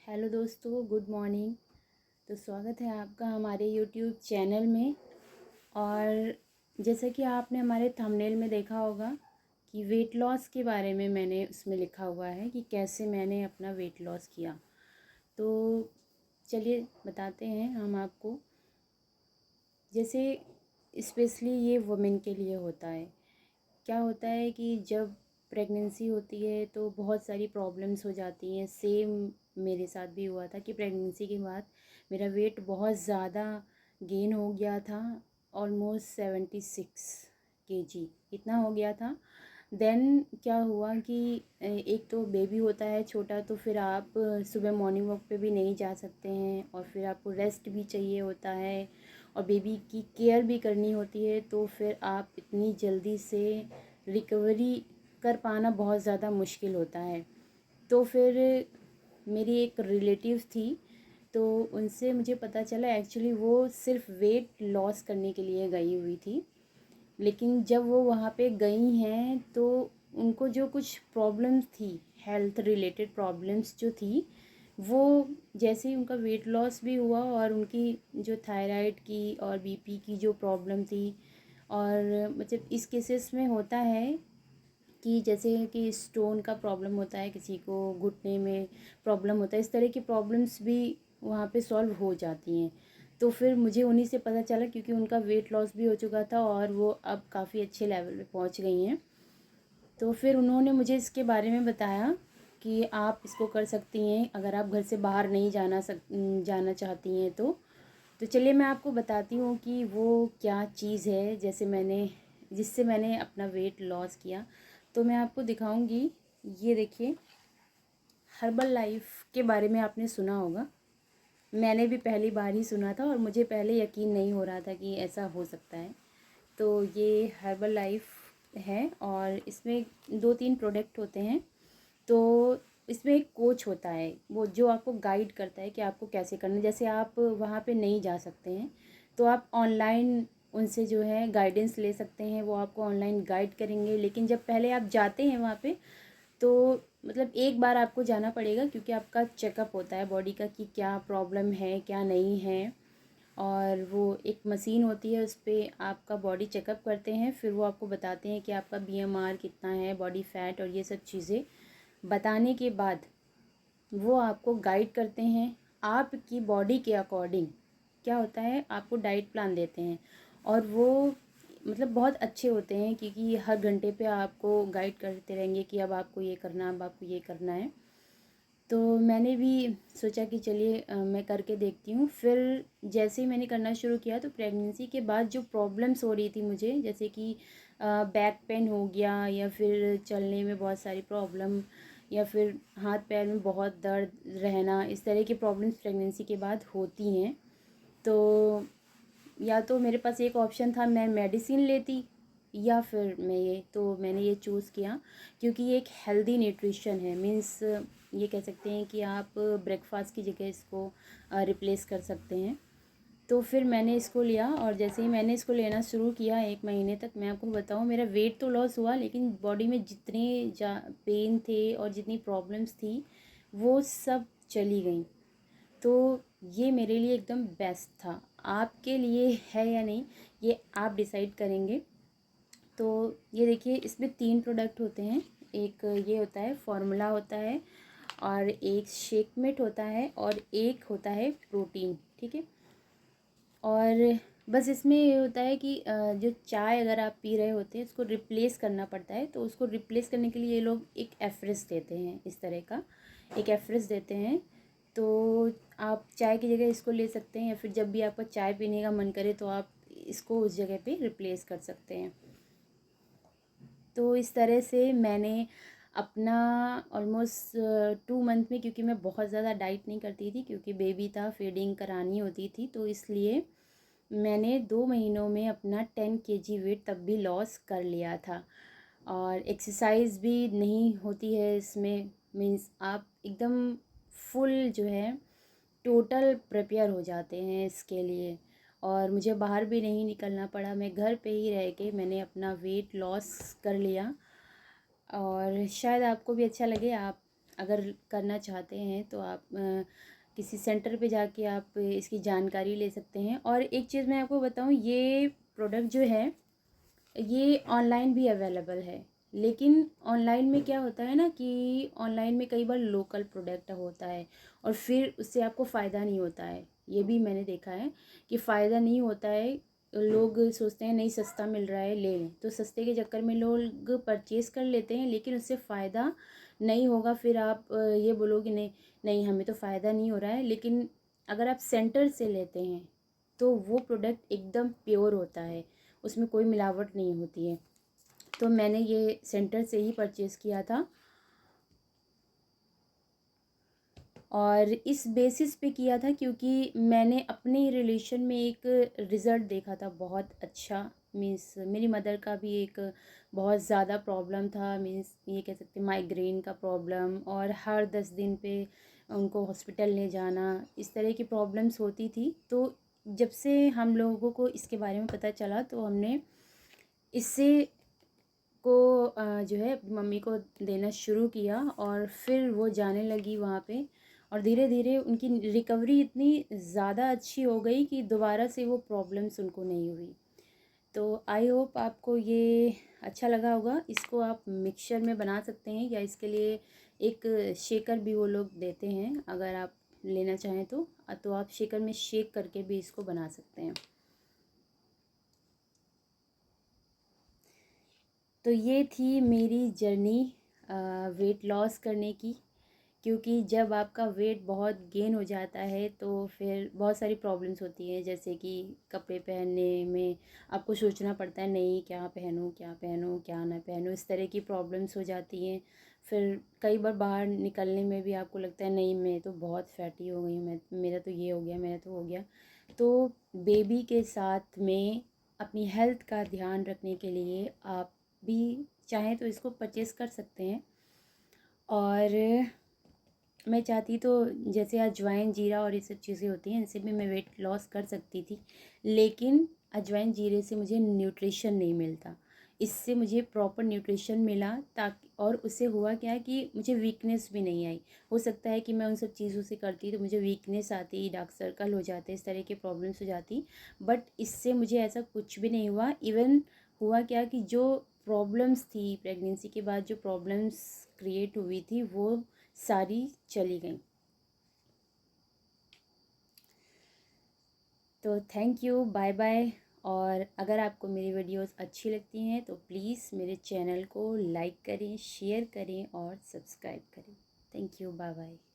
Hello दोस्तों, good morning. तो स्वागत है आपका हमारे यूट्यूब चैनल में। और जैसा कि आपने हमारे थंबनेल में देखा होगा कि वेट लॉस के बारे में मैंने उसमें लिखा हुआ है कि कैसे मैंने अपना वेट लॉस किया। तो चलिए बताते हैं हम आपको। जैसे स्पेशली ये वुमेन के लिए होता है। क्या होता है कि जब प्रेगनेंसी होती है तो बहुत सारी प्रॉब्लम्स हो जाती हैं। सेम मेरे साथ भी हुआ था कि प्रेगनेंसी के बाद मेरा वेट बहुत ज़्यादा गेन हो गया था। ऑलमोस्ट 76 kg इतना हो गया था। देन क्या हुआ कि एक तो बेबी होता है छोटा, तो फिर आप सुबह मॉर्निंग वॉक पे भी नहीं जा सकते हैं और फिर आपको रेस्ट भी चाहिए होता है और बेबी की केयर भी करनी होती है। तो फिर आप इतनी जल्दी से रिकवरी कर पाना बहुत ज़्यादा मुश्किल होता है। तो फिर मेरी एक रिलेटिव थी, तो उनसे मुझे पता चला एक्चुअली वो सिर्फ वेट लॉस करने के लिए गई हुई थी। लेकिन जब वो वहाँ पे गई हैं तो उनको जो कुछ प्रॉब्लम्स थी, हेल्थ रिलेटेड प्रॉब्लम्स जो थी, वो जैसे ही उनका वेट लॉस भी हुआ और उनकी जो थायराइड की और बीपी की जो प्रॉब्लम थी, और मतलब इस केसेस में होता है कि जैसे कि स्टोन का प्रॉब्लम होता है, किसी को घुटने में प्रॉब्लम होता है, इस तरह की प्रॉब्लम्स भी वहाँ पे सॉल्व हो जाती हैं। तो फिर मुझे उन्हीं से पता चला, क्योंकि उनका वेट लॉस भी हो चुका था और वो अब काफ़ी अच्छे लेवल पे पहुँच गई हैं। तो फिर उन्होंने मुझे इसके बारे में बताया कि आप इसको कर सकती हैं अगर आप घर से बाहर नहीं जाना चाहती हैं तो चलिए मैं आपको बताती हूँ कि वो क्या चीज़ है जिससे मैंने अपना वेट लॉस किया। तो मैं आपको दिखाऊंगी। ये देखिए, हर्बल लाइफ के बारे में आपने सुना होगा। मैंने भी पहली बार ही सुना था और मुझे पहले यकीन नहीं हो रहा था कि ऐसा हो सकता है। तो ये हर्बल लाइफ है और इसमें 2-3 प्रोडक्ट होते हैं। तो इसमें एक कोच होता है, वो जो आपको गाइड करता है कि आपको कैसे करना है। जैसे आप वहाँ पे नहीं जा सकते हैं तो आप ऑनलाइन उनसे जो है गाइडेंस ले सकते हैं, वो आपको ऑनलाइन गाइड करेंगे। लेकिन जब पहले आप जाते हैं वहाँ पे, तो मतलब एक बार आपको जाना पड़ेगा, क्योंकि आपका चेकअप होता है बॉडी का कि क्या प्रॉब्लम है क्या नहीं है। और वो एक मशीन होती है, उस पर आपका बॉडी चेकअप करते हैं, फिर वो आपको बताते हैं कि आपका बीएमआर कितना है, बॉडी फैट और ये सब चीज़ें बताने के बाद वो आपको गाइड करते हैं आपकी बॉडी के अकॉर्डिंग। क्या होता है, आपको डाइट प्लान देते हैं और वो मतलब बहुत अच्छे होते हैं, क्योंकि हर घंटे पे आपको गाइड करते रहेंगे कि अब आपको ये करना है, अब आपको ये करना है। तो मैंने भी सोचा कि चलिए मैं करके देखती हूँ। फिर जैसे ही मैंने करना शुरू किया तो प्रेगनेंसी के बाद जो प्रॉब्लम्स हो रही थी मुझे, जैसे कि बैक पेन हो गया या फिर चलने में बहुत सारी प्रॉब्लम या फिर हाथ पैर में बहुत दर्द रहना, इस तरह की प्रॉब्लम्स प्रेगनेंसी के बाद होती हैं। तो या तो मेरे पास एक ऑप्शन था, मैं मेडिसिन लेती या फिर मैंने ये चूज़ किया, क्योंकि ये एक हेल्दी न्यूट्रिशन है। मीन्स ये कह सकते हैं कि आप ब्रेकफास्ट की जगह इसको रिप्लेस कर सकते हैं। तो फिर मैंने इसको लिया और जैसे ही मैंने इसको लेना शुरू किया, 1 महीने तक मैं आपको बताऊं, मेरा वेट तो लॉस हुआ, लेकिन बॉडी में जितने पेन थे और जितनी प्रॉब्लम्स थी वो सब चली गई। तो ये मेरे लिए एकदम बेस्ट था। आपके लिए है या नहीं, ये आप डिसाइड करेंगे। तो ये देखिए, इसमें 3 प्रोडक्ट होते हैं। एक ये होता है, फॉर्मूला होता है, और एक शेकमेट होता है, और एक होता है प्रोटीन। ठीक है। और बस इसमें ये होता है कि जो चाय अगर आप पी रहे होते हैं उसको रिप्लेस करना पड़ता है। तो उसको रिप्लेस करने के लिए ये लोग एक एफ्रेस देते हैं, इस तरह का एक एफ्रेस देते हैं। तो आप चाय की जगह इसको ले सकते हैं, या फिर जब भी आपका चाय पीने का मन करे तो आप इसको उस जगह पे रिप्लेस कर सकते हैं। तो इस तरह से मैंने अपना ऑलमोस्ट 2 मंथ में, क्योंकि मैं बहुत ज़्यादा डाइट नहीं करती थी क्योंकि बेबी था, फीडिंग करानी होती थी, तो इसलिए मैंने 2 महीनों में अपना 10 kg वेट तब भी लॉस कर लिया था। और एक्सरसाइज भी नहीं होती है इसमें। मीन्स आप एकदम फुल जो है टोटल प्रिपेयर हो जाते हैं इसके लिए। और मुझे बाहर भी नहीं निकलना पड़ा, मैं घर पे ही रह के मैंने अपना वेट लॉस कर लिया। और शायद आपको भी अच्छा लगे, आप अगर करना चाहते हैं तो आप किसी सेंटर पे जाके आप इसकी जानकारी ले सकते हैं। और एक चीज़ मैं आपको बताऊं, ये प्रोडक्ट जो है ये ऑनलाइन भी अवेलेबल है। लेकिन ऑनलाइन में क्या होता है ना कि ऑनलाइन में कई बार लोकल प्रोडक्ट होता है और फिर उससे आपको फ़ायदा नहीं होता है। ये भी मैंने देखा है कि फ़ायदा नहीं होता है। लोग सोचते हैं नहीं सस्ता मिल रहा है ले लें, तो सस्ते के चक्कर में लोग परचेज़ कर लेते हैं, लेकिन उससे फ़ायदा नहीं होगा। फिर आप ये बोलोगे नहीं नहीं हमें तो फ़ायदा नहीं हो रहा है। लेकिन अगर आप सेंटर से लेते हैं तो वो प्रोडक्ट एकदम प्योर होता है, उसमें कोई मिलावट नहीं होती है। तो मैंने ये सेंटर से ही परचेज़ किया था और इस बेसिस पे किया था क्योंकि मैंने अपने रिलेशन में एक रिज़ल्ट देखा था बहुत अच्छा। मीन्स मेरी मदर का भी एक बहुत ज़्यादा प्रॉब्लम था, मीन्स ये कह सकते माइग्रेन का प्रॉब्लम, और हर 10 दिन पे उनको हॉस्पिटल ले जाना, इस तरह की प्रॉब्लम्स होती थी। तो जब से हम लोगों को इसके बारे में पता चला तो हमने इससे को जो है अपनी मम्मी को देना शुरू किया और फिर वो जाने लगी वहाँ पे, और धीरे धीरे उनकी रिकवरी इतनी ज़्यादा अच्छी हो गई कि दोबारा से वो प्रॉब्लम्स उनको नहीं हुई। तो आई होप आपको ये अच्छा लगा होगा। इसको आप मिक्सचर में बना सकते हैं या इसके लिए एक शेकर भी वो लोग देते हैं, अगर आप लेना चाहें तो आप शेकर में शेक करके भी इसको बना सकते हैं। तो ये थी मेरी जर्नी वेट लॉस करने की। क्योंकि जब आपका वेट बहुत गेन हो जाता है तो फिर बहुत सारी प्रॉब्लम्स होती हैं, जैसे कि कपड़े पहनने में आपको सोचना पड़ता है नहीं क्या पहनूं क्या पहनूं क्या ना पहनूं, इस तरह की प्रॉब्लम्स हो जाती हैं। फिर कई बार बाहर निकलने में भी आपको लगता है नहीं मैं तो बहुत फैटी हो गई हूँ, मैं मेरा तो ये हो गया मेरा तो हो गया। तो बेबी के साथ में अपनी हेल्थ का ध्यान रखने के लिए आप भी चाहें तो इसको परचेज़ कर सकते हैं। और मैं चाहती तो जैसे अजवाइन जीरा और ये सब चीज़ें होती हैं इनसे भी मैं वेट लॉस कर सकती थी, लेकिन अजवाइन जीरे से मुझे न्यूट्रिशन नहीं मिलता। इससे मुझे प्रॉपर न्यूट्रिशन मिला, ताकि और उससे हुआ क्या कि मुझे वीकनेस भी नहीं आई। हो सकता है कि मैं उन सब चीज़ों से करती तो मुझे वीकनेस आती, डार्क सर्कल हो जाते, इस तरह के प्रॉब्लम्स हो जाती, बट इससे मुझे ऐसा कुछ भी नहीं हुआ। इवन हुआ क्या कि जो प्रॉब्लम्स थी प्रेगनेंसी के बाद, जो प्रॉब्लम्स क्रिएट हुई थी वो सारी चली गई। तो थैंक यू, बाय बाय। और अगर आपको मेरी वीडियोस अच्छी लगती हैं तो प्लीज़ मेरे चैनल को लाइक करें, शेयर करें और सब्सक्राइब करें। Thank you, bye bye.